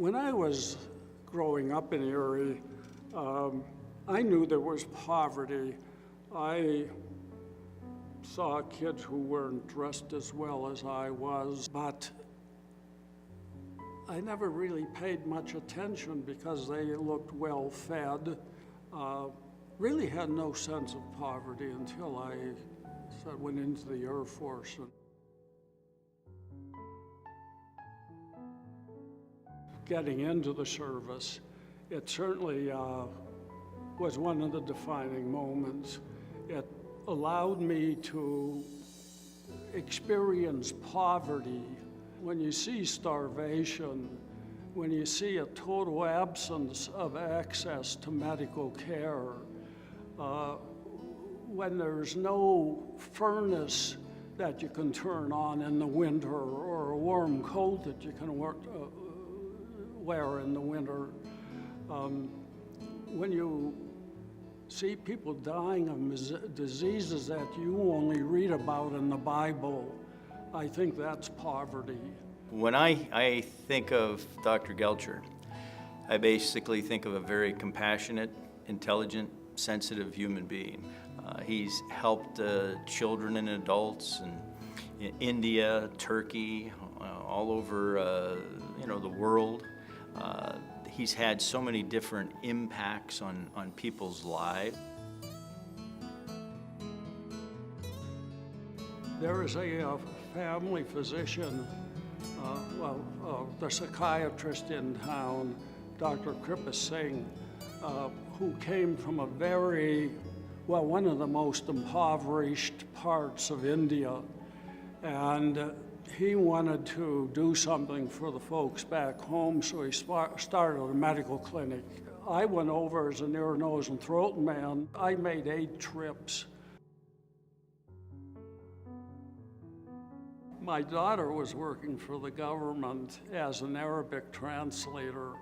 When I was growing up in Erie, I knew there was poverty. I saw kids who weren't dressed as well as I was, but I never really paid much attention because they looked well fed. Really had no sense of poverty until I went into the Air Force. Getting into the service, it certainly was one of the defining moments. It allowed me to experience poverty. When you see starvation, when you see a total absence of access to medical care, when there's no furnace that you can turn on in the winter or a warm coat that you can wear in the winter, when you see people dying of diseases that you only read about in the Bible, I think that's poverty. When I think of Dr. Gelcher, I basically think of a very compassionate, intelligent, sensitive human being. He's helped children and adults in India, Turkey, all over the world. He's had so many different impacts on people's lives. There is a family physician, the psychiatrist in town, Dr. Kripa Singh, who came from one of the most impoverished parts of India. And he wanted to do something for the folks back home, so he started a medical clinic. I went over as an ear, nose, and throat man. I made 8 trips. My daughter was working for the government as an Arabic translator,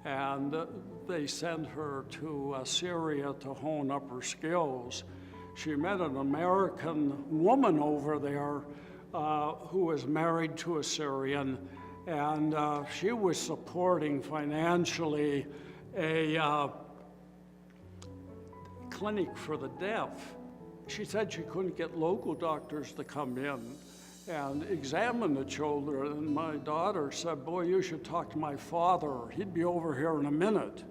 and they sent her to Syria to hone up her skills. She met an American woman over there who was married to a Syrian, and she was supporting financially a clinic for the deaf. She said she couldn't get local doctors to come in and examine the children, and my daughter said, "Boy, you should talk to my father. He'd be over here in a minute."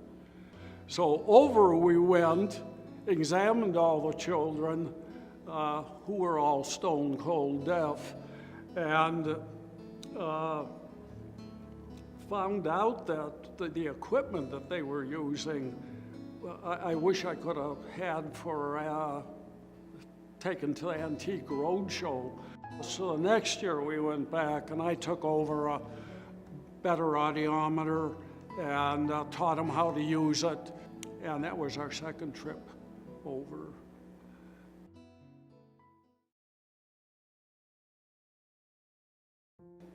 So over we went, examined all the children, who were all stone cold deaf, and found out that the equipment that they were using, I wish I could have had for taken to the Antique Roadshow. So the next year we went back and I took over a better audiometer and taught them how to use it. And that was our second trip over.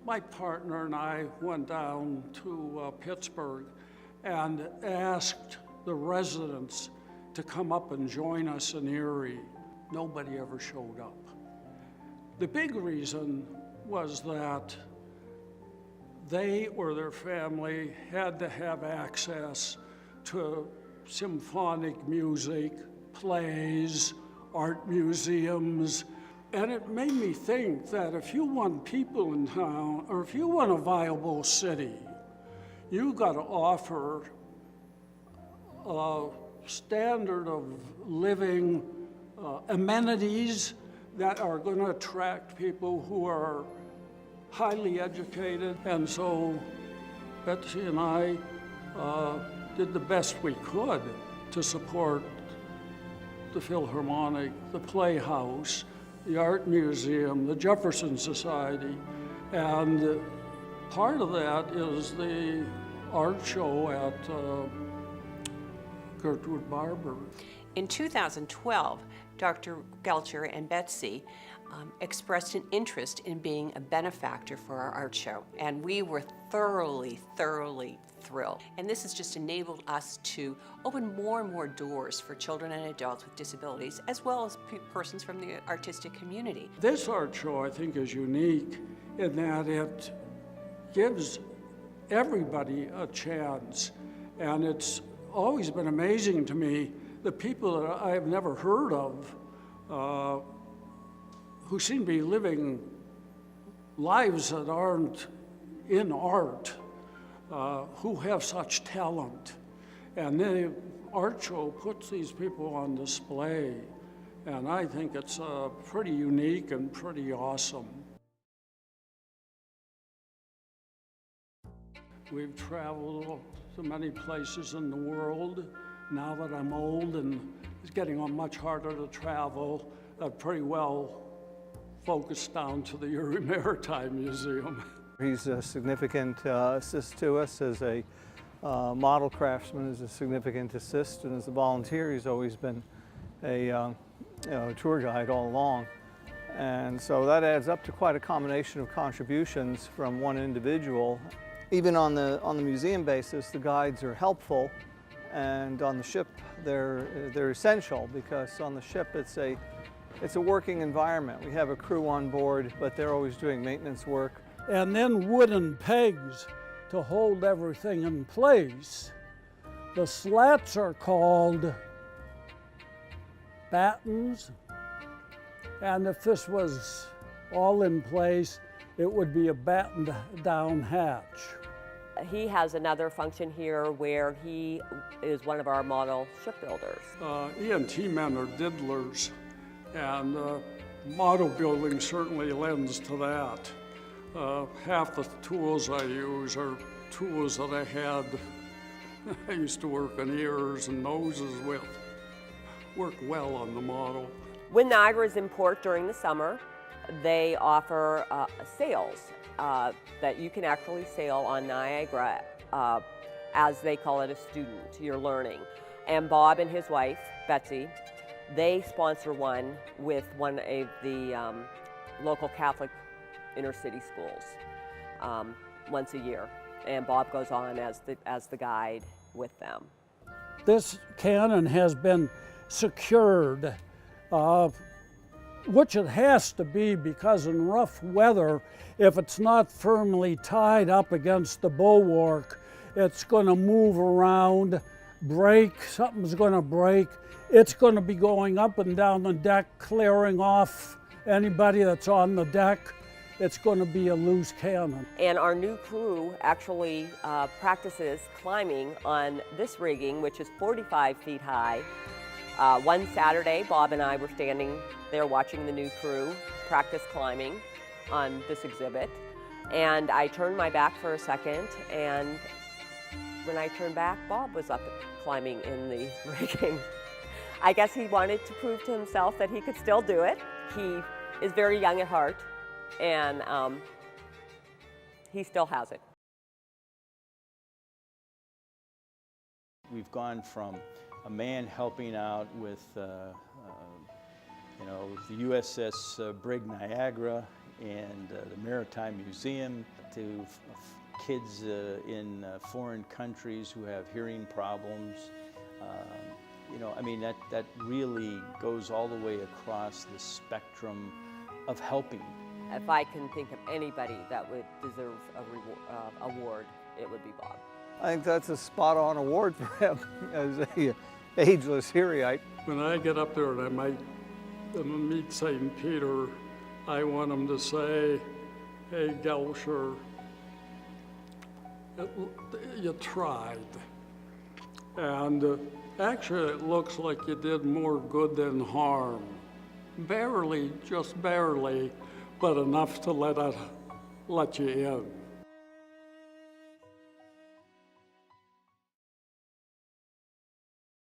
My partner and I went down to Pittsburgh and asked the residents to come up and join us in Erie. Nobody ever showed up. The big reason was that they or their family had to have access to symphonic music, plays, art museums, and it made me think that if you want people in town, or if you want a viable city, you've got to offer a standard of living, amenities that are going to attract people who are highly educated. And so Betsy and I did the best we could to support the Philharmonic, the Playhouse, the Art Museum, the Jefferson Society, and part of that is the art show at Gertrude Barber. In 2012, Dr. Gelcher and Betsy expressed an interest in being a benefactor for our art show, and we were thoroughly thrilled. And this has just enabled us to open more and more doors for children and adults with disabilities, as well as persons from the artistic community. This art show, I think, is unique in that it gives everybody a chance. And it's always been amazing to me, the people that I have never heard of, who seem to be living lives that aren't in art, who have such talent. And the art show puts these people on display. And I think it's pretty unique and pretty awesome. We've traveled to many places in the world. Now that I'm old and it's getting much harder to travel, I've pretty well focused down to the Erie Maritime Museum. He's a significant assist to us as a model craftsman, is a significant assist, and as a volunteer he's always been a tour guide all along. And so that adds up to quite a combination of contributions from one individual. Even on the museum basis, the guides are helpful, and on the ship they're essential, because on the ship it's a working environment. We have a crew on board, but they're always doing maintenance work. And then wooden pegs to hold everything in place. The slats are called battens, and if this was all in place, it would be a battened down hatch. He has another function here where he is one of our model shipbuilders. ENT men are diddlers, and model building certainly lends to that. Half the tools I use are tools that I had. I used to work on ears and noses with. Worked well on the model. When Niagara is in port during the summer, they offer sails that you can actually sail on Niagara, as they call it, a student. You're learning. And Bob and his wife, Betsy, they sponsor one with one of the local Catholic inner city schools once a year. And Bob goes on as the guide with them. This cannon has been secured, which it has to be, because in rough weather, if it's not firmly tied up against the bulwark, it's going to move around, break, something's going to break. It's going to be going up and down the deck, clearing off anybody that's on the deck. It's going to be a loose cannon. And our new crew actually practices climbing on this rigging, which is 45 feet high. One Saturday, Bob and I were standing there watching the new crew practice climbing on this exhibit. And I turned my back for a second, and when I turned back, Bob was up climbing in the rigging. I guess he wanted to prove to himself that he could still do it. He is very young at heart, and he still has it. We've gone from a man helping out with the USS Brig Niagara and the Maritime Museum to kids in foreign countries who have hearing problems. That really goes all the way across the spectrum of helping. If I can think of anybody that would deserve a award, it would be Bob. I think that's a spot-on award for him as a ageless Erieite. When I get up there and I might meet St. Peter, I want him to say, "Hey, Gelcher, you tried." And actually, it looks like you did more good than harm. Barely, just barely, but enough to let you in.